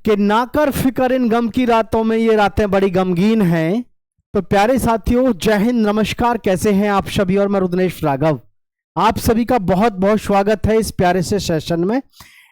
कि ना कर फिक्र इन गम की रातों में, ये रातें बड़ी गमगीन हैं। तो प्यारे साथियों, जय हिंद, नमस्कार, कैसे हैं आप सभी। और मैं रुद्रनेश राघव, आप सभी का बहुत बहुत स्वागत है इस प्यारे से सेशन में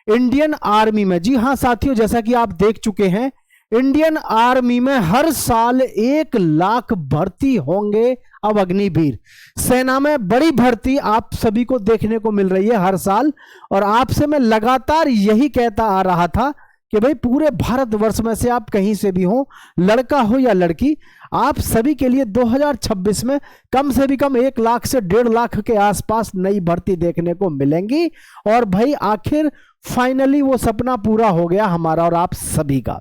इंडियन आर्मी में। जी हाँ साथियों, जैसा कि आप देख चुके हैं, इंडियन आर्मी में हर साल 1 लाख भर्ती होंगे अब अग्निवीर। सेना में बड़ी भर्ती आप सभी को देखने को मिल रही है हर साल। और आपसे मैं लगातार यही कहता आ रहा था कि भाई पूरे भारतवर्ष में से आप कहीं से भी हो, लड़का हो या लड़की, आप सभी के लिए 2026 में कम से भी कम 1 लाख से 1.5 लाख के आसपास नई भर्ती देखने को मिलेंगी। और भाई आखिर फाइनली वो सपना पूरा हो गया हमारा और आप सभी का।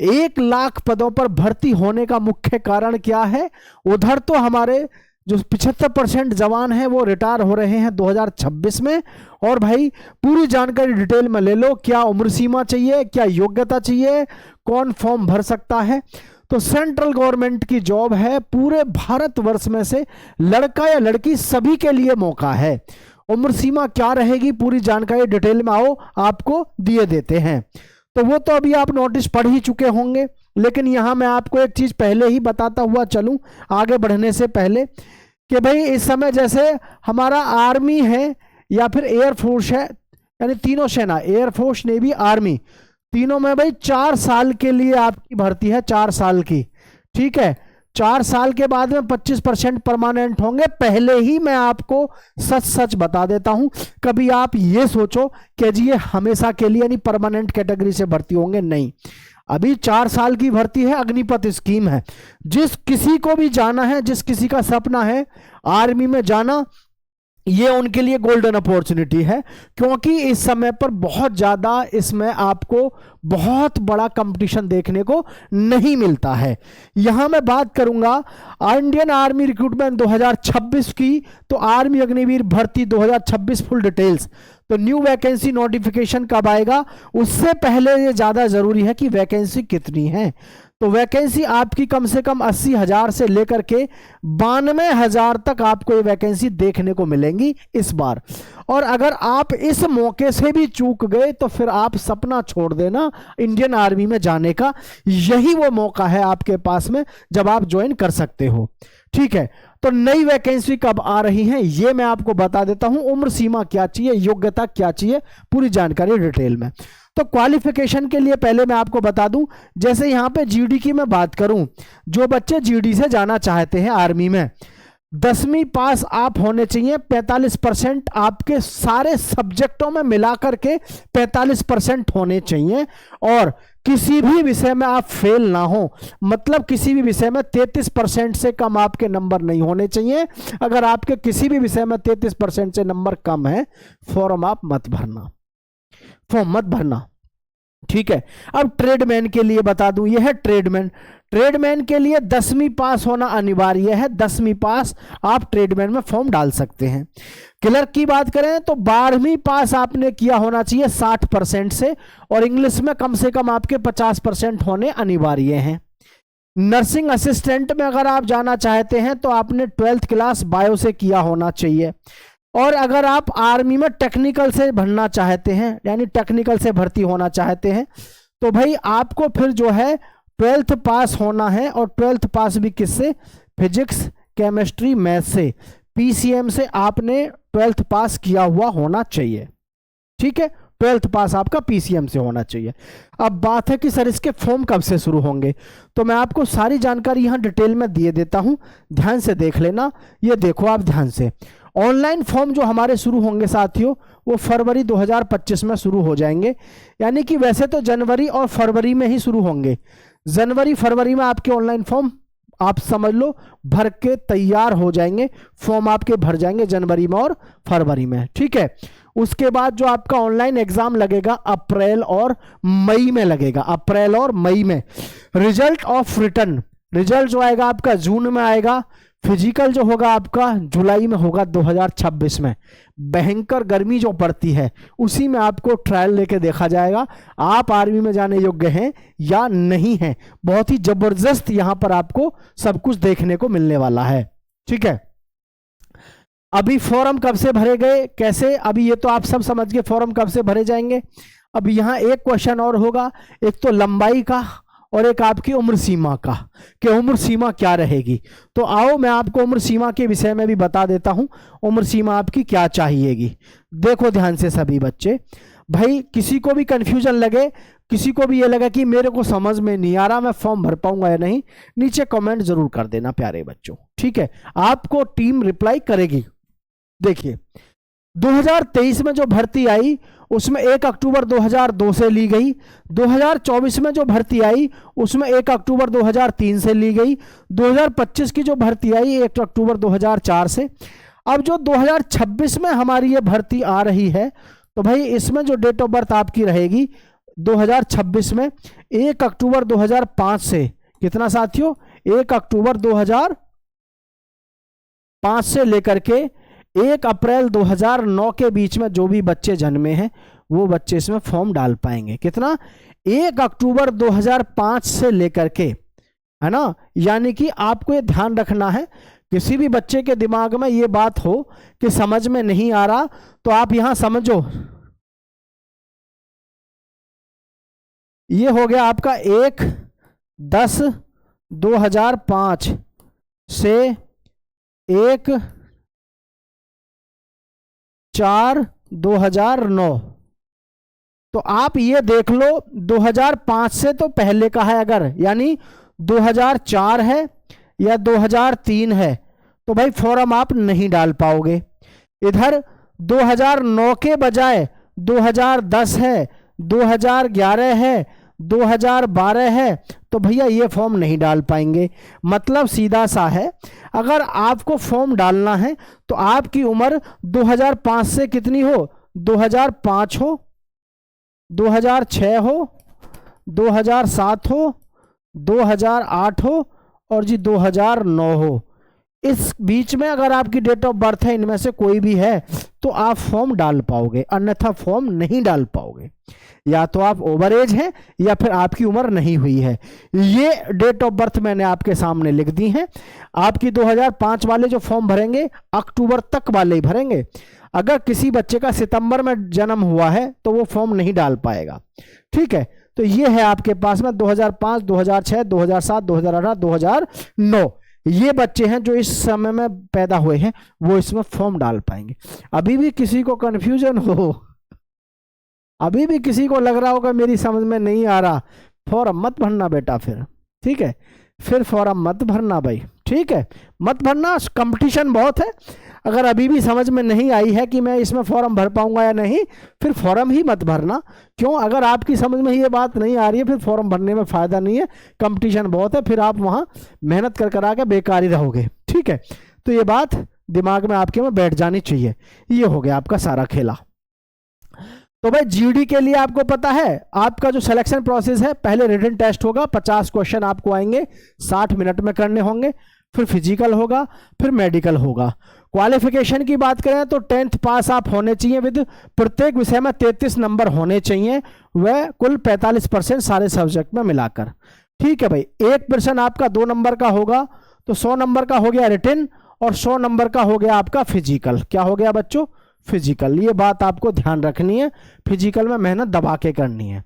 1 लाख पदों पर भर्ती होने का मुख्य कारण क्या है? उधर तो हमारे जो 75% जवान हैं वो रिटायर हो रहे हैं 2026 में। और भाई पूरी जानकारी डिटेल में ले लो, क्या उम्र सीमा चाहिए, क्या योग्यता चाहिए, कौन फॉर्म भर सकता है। तो सेंट्रल गवर्नमेंट की जॉब है, पूरे भारतवर्ष में से लड़का या लड़की सभी के लिए मौका है। उम्र सीमा क्या रहेगी, पूरी जानकारी डिटेल में आओ आपको दिए देते हैं। तो वो तो अभी आप नोटिस पढ़ ही चुके होंगे, लेकिन यहां मैं आपको एक चीज पहले ही बताता हुआ चलूं आगे बढ़ने से पहले कि भाई इस समय जैसे हमारा आर्मी है या फिर एयरफोर्स है, यानी तीनों सेना, एयरफोर्स, नेवी, आर्मी, तीनों में भाई 4 साल के लिए आपकी भर्ती है, 4 साल की। ठीक है, 4 साल के बाद में 25% परमानेंट होंगे। पहले ही मैं आपको सच सच बता देता हूं, कभी आप ये सोचो कि जी ये हमेशा के लिए यानी परमानेंट कैटेगरी से भर्ती होंगे, नहीं। अभी 4 साल की भर्ती है, अग्निपथ स्कीम है। जिस किसी को भी जाना है, जिस किसी का सपना है आर्मी में जाना, ये उनके लिए गोल्डन अपॉर्चुनिटी है, क्योंकि इस समय पर बहुत ज्यादा इसमें आपको बहुत बड़ा कंपटीशन देखने को नहीं मिलता है। यहां मैं बात करूंगा इंडियन आर्मी रिक्रूटमेंट 2026 की, तो आर्मी अग्निवीर भर्ती 2026 फुल डिटेल्स। तो न्यू वैकेंसी नोटिफिकेशन कब आएगा, उससे पहले ये ज्यादा जरूरी है कि वैकेंसी कितनी है। तो वैकेंसी आपकी कम से कम 80,000 से लेकर के 92,000 तक आपको ये वैकेंसी देखने को मिलेंगी इस बार। और अगर आप इस मौके से भी चूक गए तो फिर आप सपना छोड़ देना इंडियन आर्मी में जाने का। यही वो मौका है आपके पास में जब आप ज्वाइन कर सकते हो। ठीक है, तो नई वैकेंसी कब आ रही है ये मैं आपको बता देता हूं। उम्र सीमा क्या चाहिए, योग्यता क्या चाहिए, पूरी जानकारी डिटेल में। तो क्वालिफिकेशन के लिए पहले मैं आपको बता दूं, जैसे यहां पे जीडी की मैं बात करूं, जो बच्चे जीडी से जाना चाहते हैं आर्मी में, 10वीं पास आप होने चाहिए। 45% आपके सारे सब्जेक्टों में मिलाकर के 45% होने चाहिए। और किसी भी विषय में आप फेल ना हो, मतलब किसी भी विषय में 33% से कम आपके नंबर नहीं होने चाहिए। अगर आपके किसी भी विषय में 33% से नंबर कम है, फॉर्म आप मत भरना, फॉर्म मत भरना। ठीक है, अब ट्रेडमैन के लिए बता दूं, यह है ट्रेडमैन। ट्रेडमैन के लिए 10वीं पास होना अनिवार्य है। 10वीं पास आप ट्रेडमैन में फॉर्म डाल सकते हैं। क्लर्क की बात करें तो 12वीं पास आपने किया होना चाहिए 60% से, और इंग्लिश में कम से कम आपके 50% होने अनिवार्य हैं। नर्सिंग असिस्टेंट में अगर आप जाना चाहते हैं तो आपने 12th क्लास बायो से किया होना चाहिए। और अगर आप आर्मी में टेक्निकल से भरना चाहते हैं, यानी टेक्निकल से भर्ती होना चाहते हैं, तो भाई आपको फिर जो है 12th पास होना है। और 12th पास भी किससे? फिजिक्स, केमिस्ट्री, मैथ से, पीसीएम से आपने 12th पास किया हुआ होना चाहिए। ठीक है, 12th पास आपका पीसीएम से होना चाहिए। अब बात है कि सर इसके फॉर्म कब से शुरू होंगे, तो मैं आपको सारी जानकारी यहां डिटेल में दिए देता हूं, ध्यान से देख लेना। ये देखो आप ध्यान से, ऑनलाइन फॉर्म जो हमारे शुरू होंगे साथियों, वो फरवरी 2025 में शुरू हो जाएंगे। यानी कि वैसे तो जनवरी और फरवरी में ही शुरू होंगे। जनवरी फरवरी में आपके ऑनलाइन फॉर्म आप समझ लो भर के तैयार हो जाएंगे, फॉर्म आपके भर जाएंगे जनवरी में और फरवरी में। ठीक है, उसके बाद जो आपका ऑनलाइन एग्जाम लगेगा अप्रैल और मई में लगेगा, अप्रैल और मई में। रिजल्ट ऑफ रिटर्न, रिजल्ट जो आएगा आपका जून में आएगा। फिजिकल जो होगा आपका जुलाई में होगा 2026 में। भयंकर गर्मी जो पड़ती है उसी में आपको ट्रायल लेके देखा जाएगा आप आर्मी में जाने योग्य हैं या नहीं हैं। बहुत ही जबरदस्त यहां पर आपको सब कुछ देखने को मिलने वाला है। ठीक है, अभी फॉर्म कब से भरे गए, कैसे, अभी ये तो आप सब समझ गए फॉर्म कब से भरे जाएंगे। अब यहाँ एक क्वेश्चन और होगा, एक तो लंबाई का और एक आपकी उम्र सीमा का, कि उम्र सीमा क्या रहेगी। तो आओ मैं आपको उम्र सीमा के विषय में भी बता देता हूं, उम्र सीमा आपकी क्या चाहिएगी। देखो ध्यान से सभी बच्चे, भाई किसी को भी कंफ्यूजन लगे, किसी को भी ये लगा कि मेरे को समझ में नहीं आ रहा मैं फॉर्म भर पाऊंगा या नहीं, नीचे कमेंट जरूर कर देना प्यारे बच्चों, ठीक है, आपको टीम रिप्लाई करेगी। देखिए 2023 में जो भर्ती आई उसमें 1 अक्टूबर 2002 से ली गई, 2024 में जो भर्ती आई उसमें 1 अक्टूबर 2003 से ली गई, 2025 की जो भर्ती आई 1 अक्टूबर 2004 से। अब जो 2026 में हमारी ये भर्ती आ रही है, तो भाई इसमें जो डेट ऑफ बर्थ आपकी रहेगी 2026 में 1 अक्टूबर 2005 से, कितना साथियों, 1 अक्टूबर 2005 से लेकर के 1 अप्रैल 2009 के बीच में जो भी बच्चे जन्मे हैं वो बच्चे इसमें फॉर्म डाल पाएंगे। कितना, 1 अक्टूबर 2005 से लेकर के, है ना। यानी कि आपको ये ध्यान रखना है, किसी भी बच्चे के दिमाग में ये बात हो कि समझ में नहीं आ रहा, तो आप यहां समझो, ये हो गया आपका 1/10/2005 से 1/4/2009। तो आप ये देख लो 2005 से तो पहले का है अगर, यानी 2004 है या 2003 है, तो भाई फॉर्म आप नहीं डाल पाओगे। इधर 2009 के बजाय 2010 है, 2011 है, 2012 है, तो भैया ये फॉर्म नहीं डाल पाएंगे। मतलब सीधा सा है, अगर आपको फॉर्म डालना है तो आपकी उम्र 2005 से कितनी हो, 2005 हो, 2006 हो, 2007 हो, 2008 हो और जी 2009 हो। इस बीच में अगर आपकी डेट ऑफ बर्थ है, इनमें से कोई भी है, तो आप फॉर्म डाल पाओगे, अन्यथा फॉर्म नहीं डाल पाओगे। या तो आप ओवर एज हैं या फिर आपकी उम्र नहीं हुई है। ये डेट ऑफ बर्थ मैंने आपके सामने लिख दी है। आपकी 2005 वाले जो फॉर्म भरेंगे अक्टूबर तक वाले ही भरेंगे। अगर किसी बच्चे का सितंबर में जन्म हुआ है तो वो फॉर्म नहीं डाल पाएगा, ठीक है। तो ये है आपके पास में 2005, 2006, 2007, 2018, 2009, ये बच्चे हैं जो इस समय में पैदा हुए हैं, वो इसमें फॉर्म डाल पाएंगे। अभी भी किसी को कंफ्यूजन हो, अभी भी किसी को लग रहा होगा मेरी समझ में नहीं आ रहा, फॉर्म मत भरना बेटा फिर, ठीक है, फिर फॉर्म मत भरना भाई, ठीक है, मत भरना। कंपटीशन बहुत है। अगर अभी भी समझ में नहीं आई है कि मैं इसमें फॉर्म भर पाऊंगा या नहीं, फिर फॉर्म ही मत भरना। क्यों, अगर आपकी समझ में ये बात नहीं आ रही है फिर फॉर्म भरने में फायदा नहीं है, कंपटीशन बहुत है, फिर आप वहां मेहनत कर आके बेकार ही रहोगे, ठीक है। तो ये बात दिमाग में आपके में बैठ जानी चाहिए। ये हो गया आपका सारा खेला। तो भाई जीडी के लिए आपको पता है आपका जो सिलेक्शन प्रोसेस है, पहले रिटन टेस्ट होगा, 50 क्वेश्चन आपको आएंगे, 60 मिनट में करने होंगे, फिर फिजिकल होगा, फिर मेडिकल होगा। क्वालिफिकेशन की बात करें तो 10th पास आप होने चाहिए, विद प्रत्येक विषय में 33 नंबर होने चाहिए, वह कुल 45% सारे सब्जेक्ट में मिलाकर, ठीक है भाई। 1% आपका 2 नंबर का होगा, तो 100 नंबर का हो गया रिटन और 100 नंबर का हो गया आपका फिजिकल। क्या हो गया बच्चों, फिजिकल। ये बात आपको ध्यान रखनी है, फिजिकल में मेहनत दबा के करनी है।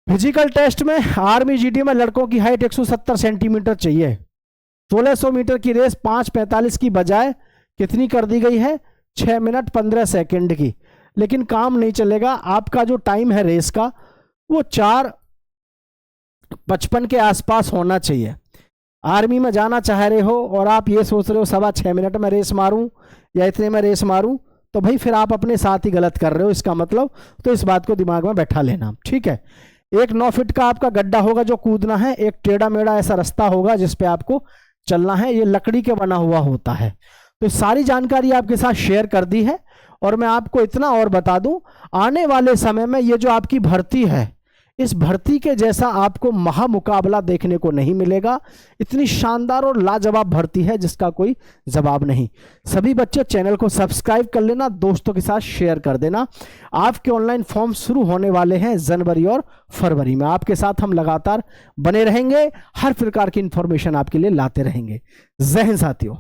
फिजिकल टेस्ट में आर्मी जीडी में लड़कों की हाइट 170 सेंटीमीटर चाहिए। 1600 मीटर की रेस 5:45 की बजाय कितनी कर दी गई है, 6 मिनट 15 सेकंड की। लेकिन काम नहीं चलेगा, आपका जो टाइम है रेस का वो 4:55 के आसपास होना चाहिए। आर्मी में जाना चाह रहे हो और आप ये सोच रहे हो 6.25 मिनट में रेस मारूं या इतने में रेस मारूं, तो भाई फिर आप अपने साथ ही गलत कर रहे हो इसका मतलब। तो इस बात को दिमाग में बैठा लेना, ठीक है। एक 9 फीट का आपका गड्ढा होगा जो कूदना है, एक टेढ़ा मेढ़ा ऐसा रास्ता होगा जिस पे आपको चलना है, ये लकड़ी के बना हुआ होता है। तो सारी जानकारी आपके साथ शेयर कर दी है। और मैं आपको इतना और बता दूं, आने वाले समय में ये जो आपकी भर्ती है, इस भर्ती के जैसा आपको महामुकाबला देखने को नहीं मिलेगा। इतनी शानदार और लाजवाब भर्ती है जिसका कोई जवाब नहीं। सभी बच्चे चैनल को सब्सक्राइब कर लेना, दोस्तों के साथ शेयर कर देना। आपके ऑनलाइन फॉर्म शुरू होने वाले हैं जनवरी और फरवरी में। आपके साथ हम लगातार बने रहेंगे, हर प्रकार की इंफॉर्मेशन आपके लिए लाते रहेंगे। जय हिंद साथियों।